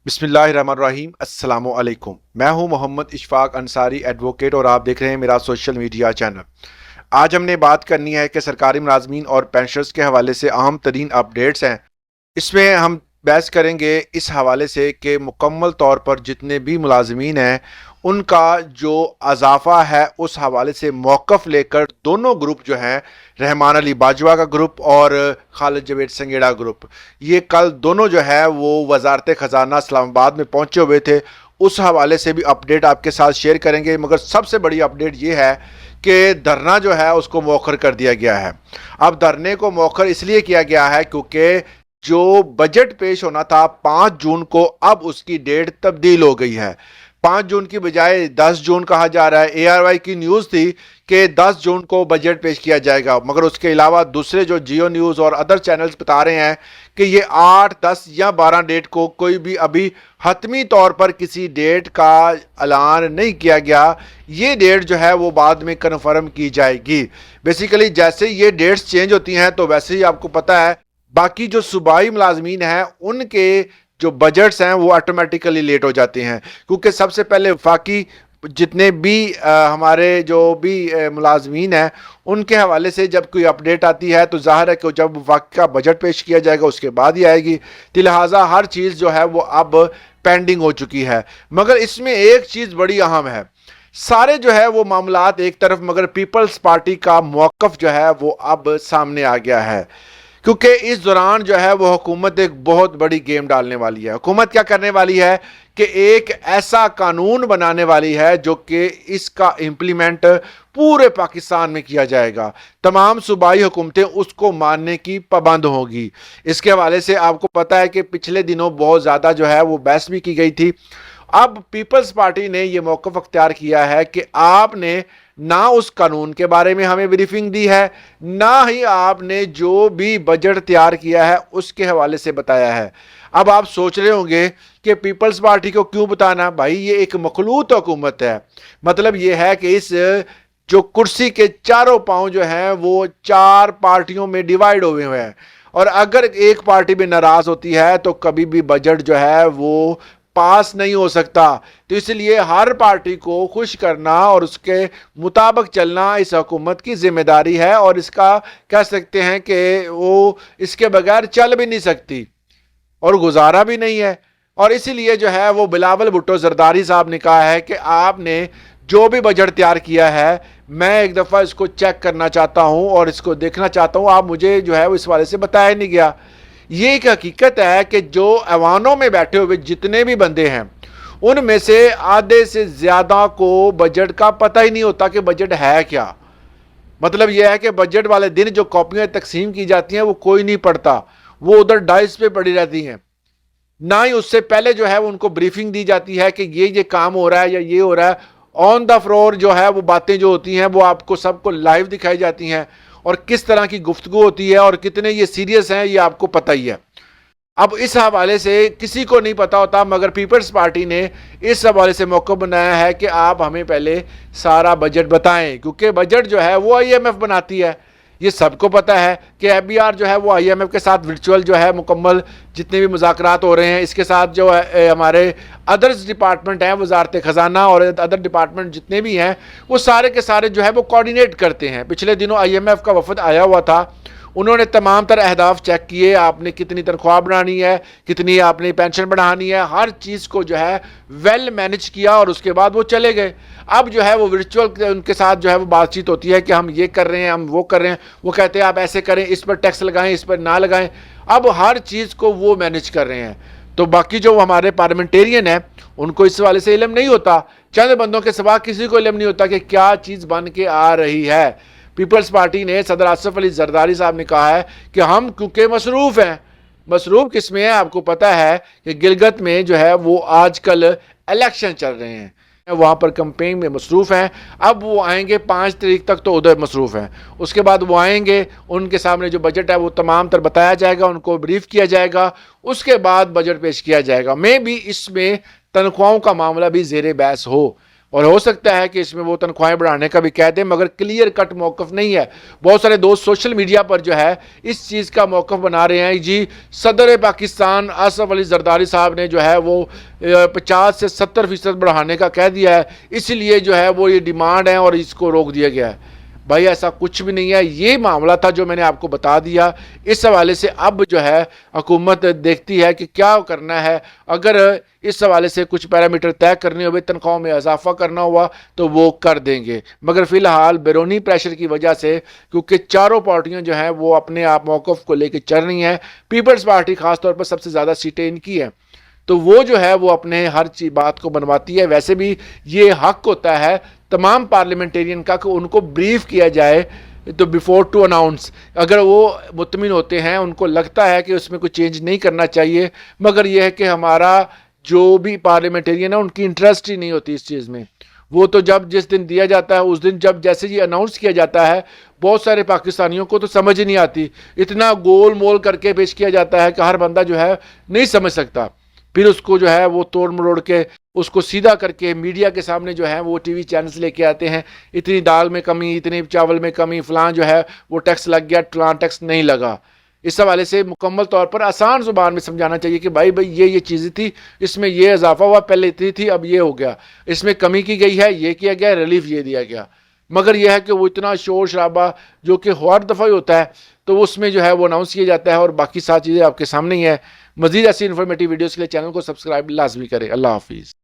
बिस्मिल्लाहिर्रहमानिर्रहीम अस्सलामु अलैकुम। मैं हूं मोहम्मद इशफाक अंसारी एडवोकेट और आप देख रहे हैं मेरा सोशल मीडिया चैनल। आज हमने बात करनी है कि सरकारी मुलाजमीन और पेंशनर्स के हवाले से अहम तरीन अपडेट्स हैं। इसमें हम बहस करेंगे इस हवाले से कि मुकम्मल तौर पर जितने भी मुलाजमीन हैं उनका जो अजाफ़ा है उस हवाले से मौक़िफ़ लेकर दोनों ग्रुप जो हैं, रहमान अली बाजवा का ग्रुप और खालिद जवेद संगेड़ा ग्रुप, ये कल दोनों जो है वो वजारत ख़जाना इस्लामाबाद में पहुंचे हुए थे। उस हवाले से भी अपडेट आपके साथ शेयर करेंगे, मगर सबसे बड़ी अपडेट ये है कि धरना जो है उसको मौखर कर दिया गया है। अब धरने को मौखर इसलिए किया गया है क्योंकि जो बजट पेश होना था 5 जून को, अब उसकी डेट तब्दील हो गई है। 5 जून की बजाय 10 जून कहा जा रहा है। ARY की न्यूज़ थी कि 10 जून को बजट पेश किया जाएगा, मगर उसके अलावा दूसरे जो जियो न्यूज़ और अदर चैनल्स बता रहे हैं कि ये 8, 10 या 12 डेट को, कोई भी अभी हतमी तौर पर किसी डेट का ऐलान नहीं किया गया। ये डेट जो है वो बाद में कन्फर्म की जाएगी। बेसिकली जैसे ये डेट्स चेंज होती हैं तो वैसे ही आपको पता है बाकी जो सूबाई मुलाजमीन हैं उनके जो बजट्स हैं वो ऑटोमेटिकली लेट हो जाते हैं, क्योंकि सबसे पहले वफाकी जितने भी हमारे जो भी मुलाजमीन हैं उनके हवाले से जब कोई अपडेट आती है तो ज़ाहिर है कि जब वफाक का बजट पेश किया जाएगा उसके बाद ही आएगी। तो लिहाजा हर चीज़ जो है वो अब पेंडिंग हो चुकी है। मगर इसमें एक चीज़ बड़ी अहम है, सारे जो है वो मामलात एक तरफ, मगर पीपल्स पार्टी का मौक़िफ़ जो है वो अब सामने आ गया है, क्योंकि इस दौरान जो है वो हुकूमत एक बहुत बड़ी गेम डालने वाली है। हुकूमत क्या करने वाली है कि एक ऐसा कानून बनाने वाली है जो कि इसका इम्प्लीमेंट पूरे पाकिस्तान में किया जाएगा। तमाम सूबाई हुकूमतें उसको मानने की पाबंद होगी। इसके हवाले से आपको पता है कि पिछले दिनों बहुत ज़्यादा जो है वो बहस भी की गई थी। अब पीपल्स पार्टी ने यह मौक़िफ़ अख्तियार किया है कि आपने ना उस कानून के बारे में हमें ब्रीफिंग दी है, ना ही आपने जो भी बजट तैयार किया है उसके हवाले से बताया है। अब आप सोच रहे होंगे कि पीपल्स पार्टी को क्यों बताना, भाई ये एक मखलूत हुकूमत है। मतलब ये है कि इस जो कुर्सी के चारों पांव जो हैं वो 4 पार्टियों में डिवाइड हुए हुए हैं, और अगर एक पार्टी भी नाराज होती है तो कभी भी बजट जो है वो पास नहीं हो सकता। तो इसलिए हर पार्टी को खुश करना और उसके मुताबिक चलना इस हुकूमत की जिम्मेदारी है, और इसका कह सकते हैं कि वो इसके बगैर चल भी नहीं सकती और गुजारा भी नहीं है। और इसीलिए जो है वो बिलावल भुट्टो जरदारी साहब ने कहा है कि आपने जो भी बजट तैयार किया है मैं एक दफ़ा इसको चेक करना चाहता हूँ और इसको देखना चाहता हूँ, आप मुझे जो है वो इस वाले से बताया नहीं गया। ये एक हकीकत है कि जो ऐवानों में बैठे हुए जितने भी बंदे हैं उनमें से आधे से ज़्यादा को बजट का पता ही नहीं होता कि बजट है क्या। मतलब यह है कि बजट वाले दिन जो कॉपियाँ तकसीम की जाती हैं वो कोई नहीं पढ़ता, वो उधर डाइस पे पड़ी रहती हैं। ना ही उससे पहले जो है वो उनको ब्रीफिंग दी जाती है कि ये काम हो रहा है या ये हो रहा है। ऑन द फ्लोर जो है वो बातें जो होती हैं वो आपको सबको लाइव दिखाई जाती हैं, और किस तरह की गुफ्तगू होती है और कितने ये सीरियस हैं ये आपको पता ही है। अब इस हवाले से किसी को नहीं पता होता, मगर पीपल्स पार्टी ने इस हवाले से मौका बनाया है कि आप हमें पहले सारा बजट बताएं, क्योंकि बजट जो है वो IMF बनाती है। ये सबको पता है कि FBR जो है वो IMF के साथ वर्चुअल जो है मुकम्मल जितने भी मुज़ाकरात हो रहे हैं, इसके साथ जो है हमारे अदर्स डिपार्टमेंट हैं, वजारत ख़जाना और अदर डिपार्टमेंट जितने भी हैं वो सारे के सारे जो है वो कोऑर्डिनेट करते हैं। पिछले दिनों IMF का वफद आया हुआ था, उन्होंने तमाम तरह अहदाफ चेक किए, आपने कितनी तनख्वाह बढ़ानी है, कितनी आपने पेंशन बढ़ानी है, हर चीज़ को जो है वेल मैनेज किया और उसके बाद वो चले गए। अब जो है वो वर्चुअल उनके साथ जो है वो बातचीत होती है कि हम ये कर रहे हैं, हम वो कर रहे हैं। वो कहते हैं आप ऐसे करें, इस पर टैक्स लगाएं, इस पर ना लगाएं। अब हर चीज़ को वो मैनेज कर रहे हैं। तो बाकी जो हमारे पार्लियामेंटेरियन हैं उनको इस वाले से इल्म नहीं होता, चंद बंदों के सिवा किसी को इल्म नहीं होता कि क्या चीज़ बन के आ रही है। पीपल्स पार्टी ने सदर आसिफ अली जरदारी साहब ने कहा है कि हम क्योंकि मसरूफ़ हैं। मसरूफ़ किस में है आपको पता है कि गिलगित में जो है वो आजकल इलेक्शन चल रहे हैं, वहाँ पर कैंपेन में मसरूफ़ हैं। अब वो आएंगे 5 तारीख तक तो उधर मसरूफ़ हैं, उसके बाद वो आएंगे, उनके सामने जो बजट है वो तमाम तर बताया जाएगा, उनको ब्रीफ किया जाएगा, उसके बाद बजट पेश किया जाएगा। मैं भी इसमें तनख्वाहों का मामला भी ज़ेर बहस हो, اور ہو سکتا ہے کہ اس میں وہ تنخواہیں بڑھانے کا بھی کہہ دیں، مگر کلیئر کٹ موقف نہیں ہے۔ بہت سارے دوست سوشل میڈیا پر جو ہے اس چیز کا موقف بنا رہے ہیں، جی صدر پاکستان آصف علی زرداری صاحب نے جو ہے وہ 50 سے 70% بڑھانے کا کہہ دیا ہے، اس لیے جو ہے وہ یہ ڈیمانڈ ہے اور اس کو روک دیا گیا ہے۔ بھائی ایسا کچھ بھی نہیں ہے، یہ معاملہ تھا جو میں نے آپ کو بتا دیا۔ اس حوالے سے اب جو ہے حکومت دیکھتی ہے کہ کیا کرنا ہے۔ اگر اس حوالے سے کچھ پیرامیٹر طے کرنے ہوئے، تنخواہوں میں اضافہ کرنا ہوا تو وہ کر دیں گے، مگر فی الحال بیرونی پریشر کی وجہ سے، کیونکہ چاروں پارٹیاں جو ہیں وہ اپنے آپ موقف کو لے کے چل رہی ہیں، پیپلز پارٹی خاص طور پر سب سے زیادہ سیٹیں ان کی ہیں، تو وہ جو ہے وہ اپنے ہر چیز بات کو بنواتی ہے۔ ویسے بھی یہ حق ہوتا ہے تمام پارلیمنٹیرین کا کہ ان کو بریف کیا جائے تو بیفور ٹو اناؤنس، اگر وہ مطمئن ہوتے ہیں، ان کو لگتا ہے کہ اس میں کوئی چینج نہیں کرنا چاہیے، مگر یہ ہے کہ ہمارا جو بھی پارلیمنٹیرین ہے ان کی انٹرسٹ ہی نہیں ہوتی اس چیز میں، وہ تو جس دن دیا جاتا ہے اس دن جیسے یہ اناؤنس کیا جاتا ہے، بہت سارے پاکستانیوں کو تو سمجھ ہی نہیں آتی، اتنا گول مول کر کے پیش کیا جاتا ہے کہ ہر بندہ جو ہے نہیں سمجھ سکتا، پھر اس کو جو ہے وہ توڑ مروڑ کے اس کو سیدھا کر کے میڈیا کے سامنے جو ہے وہ ٹی وی چینلز لے کے آتے ہیں، اتنی دال میں کمی، اتنی چاول میں کمی، فلاں جو ہے وہ ٹیکس لگ گیا، فلاں ٹیکس نہیں لگا۔ اس حوالے سے مکمل طور پر آسان زبان میں سمجھانا چاہیے کہ بھائی یہ چیزیں تھی، اس میں یہ اضافہ ہوا، پہلے اتنی تھی اب یہ ہو گیا، اس میں کمی کی گئی ہے، یہ کیا گیا، ریلیف یہ دیا گیا، مگر یہ ہے کہ وہ اتنا شور شرابہ جو کہ ہر دفعہ ہی ہوتا ہے، تو اس میں جو ہے وہ اناؤنس کیا جاتا ہے اور باقی ساری چیزیں آپ کے سامنے ہی ہیں۔ مزید ایسی انفارمیٹیو ویڈیوز کے لیے چینل کو سبسکرائب لازمی کریں۔ اللہ حافظ۔